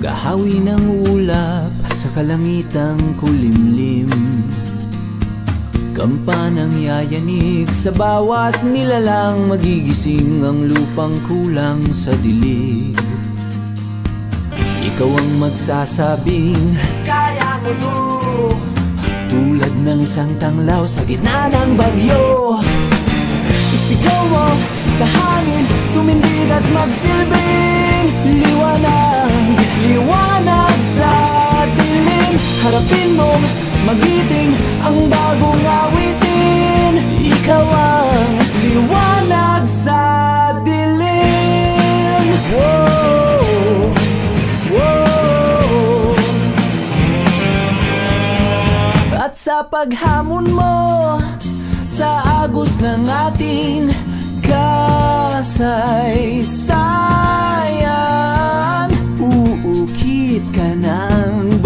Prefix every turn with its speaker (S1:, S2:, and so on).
S1: pag-ahawi ng ulap sa kalangitang kulimlim. Kampanang yayanig sa bawat nilalang, magigising ang lupang kulang sa dilig. Ikaw ang magsasabing kaya mo to, tulad ng isang tanglaw sa gitna ng bagyo. Isigaw mo sa hangin, tumindig at magsilbing liwanag, liwanag sa dilim. Harapin mo, magiting ang bagong awitin. Ikaw ang liwanag sa dilim. Whoa, whoa. At sa paghamon mo sa agos ng ating kasaysayan, uukit ka ng